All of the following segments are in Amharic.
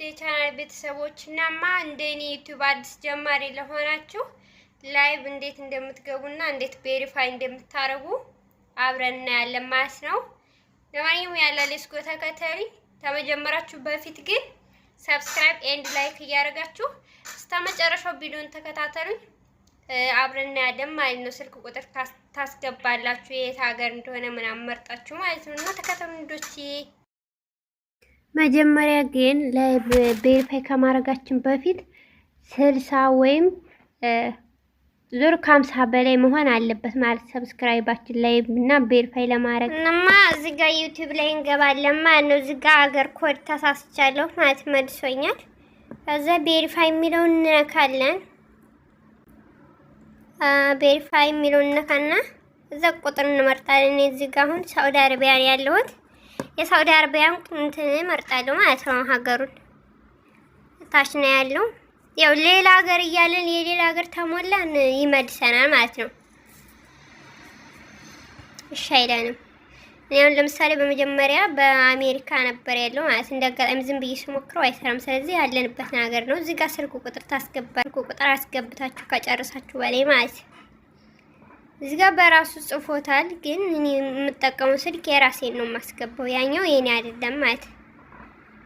የቻናል ቤተሰቦች እናማ እንደኔ ዩቲዩብ አዲስ ጀማሪ ለሆናችሁ ላይቭ እንዴት እንደምትገቡና እንዴት ቬሪፋይ እንደምታረጉ አብረን እናያለን ማለት ነው። ለማንኛውም ያለ ሌስኮ ተከተሪ ከመጀመራችሁ በፊት ግን ሰብስክራይብ ኤንድ ላይክ እያደረጋችሁ እስከ መጨረሻው ቪዲዮን ተከታተሉኝ። አብረን እናያለን ማለት ነው። ስልክ ቁጥር ታስገባላችሁ የት ሀገር እንደሆነ ምናምን መርጣችሁ ማለት ነው። እና ተከታተሉኝ እንዶች። መጀመሪያ ግን ቬሪፋይ ከማድረጋችን በፊት 60 ወይም ዙር 50 በላይ መሆን አለበት ማለት ሰብስክራይባችን ላይ እና ቬሪፋይ ለማድረግ እናማ እዚህ ጋር ዩቲዩብ ላይ እንገባለን ማለት ነው። እዚህ ጋር ሀገር ኮድ ተሳስቻለሁ ማለት መልሶኛል። ከዛ ቬሪፋይ የሚለውን እንነካለን። ቬሪፋይ የሚለውን እንነካና እዛ ቁጥር እንመርጣለን። እዚህ ጋር አሁን ሳውዲ አረቢያ ያለሁት የሳውዲ አረቢያን እንትን እመርጣለሁ ማለት ነው። ሀገሩን ታች ነው ያለው። ያው ሌላ ሀገር እያለን የሌላ ሀገር ተሞላን ይመልሰናል ማለት ነው። እሺ አይለንም። እኔውን ለምሳሌ በመጀመሪያ በአሜሪካ ነበር ያለው ማለት እንደጋጣሚ ዝም ብዬ ስሞክረው አይሰራም። ስለዚህ ያለንበትን ሀገር ነው። እዚህ ጋር ስልክ ቁጥር ታስገባችሁ። ቁጥር አስገብታችሁ ከጨረሳችሁ በላይ ማለት ነው። እዚህ ጋር በራሱ ጽፎታል፣ ግን እኔ የምጠቀመው ስልክ የራሴን ነው የማስገባው። ያኛው የኔ አይደለም ማለት ነው።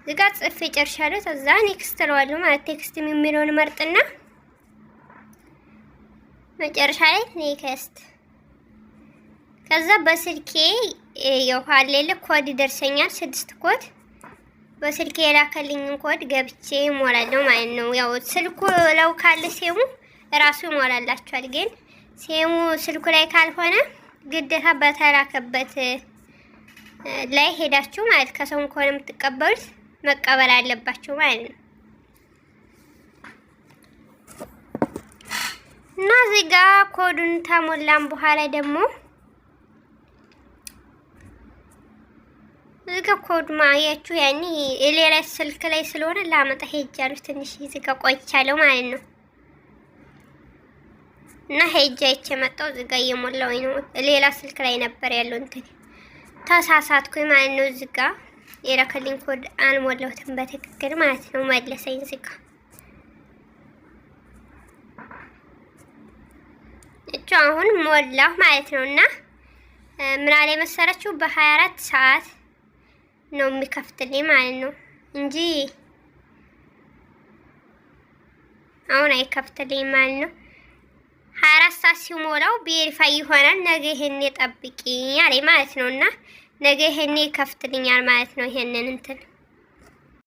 እዚህ ጋር ጽፌ ጨርሻለሁ። ከዛ ኔክስት እለዋለሁ ማለት ቴክስት የሚለውን መርጥና መጨረሻ ላይ ኔክስት። ከዛ በስልኬ የኋላ ላይ ኮድ ይደርሰኛል 6 ኮድ። በስልኬ የላከልኝን ኮድ ገብቼ እሞላለሁ ማለት ነው። ያው ስልኩ ለው ካለ ሴሙ ራሱ ይሞላላችኋል፣ ግን ሴሙ ስልኩ ላይ ካልሆነ ግዴታ በተላከበት ላይ ሄዳችሁ ማለት ከሰው ከሆነ የምትቀበሉት መቀበል አለባችሁ ማለት ነው። እና እዚህ ጋር ኮዱን ተሞላን በኋላ ደግሞ እዚህ ጋር ኮድ ማያችሁ ያኔ ሌላ ስልክ ላይ ስለሆነ ላመጣ ሄጃለሁ። ትንሽ እዚህ ጋር ቆይቻለሁ ማለት ነው። እና ሄጃ መጣሁ። እዚህ ጋር እየሞላው ነው። ሌላ ስልክ ላይ ነበር ያለው እንትን ተሳሳትኩኝ ማለት ነው። እዚህ ጋር የላከልኝ ኮድ አልሞላሁትም በትክክል ማለት ነው። መለሰኝ እዚህ ጋር እቺ አሁን ሞላሁ ማለት ነው። እና ምን አለ መሰራችሁ በ24 ሰዓት ነው የሚከፍትልኝ ማለት ነው እንጂ አሁን አይከፍትልኝ ማለት ነው። 24 ሰዓት ሲሞላው ቬሪፋይ ይሆናል። ነገ ይሄን ጠብቂ አለኝ ማለት ነው። እና ነገ ይሄን ይከፍትልኛል ማለት ነው። ይሄንን እንትን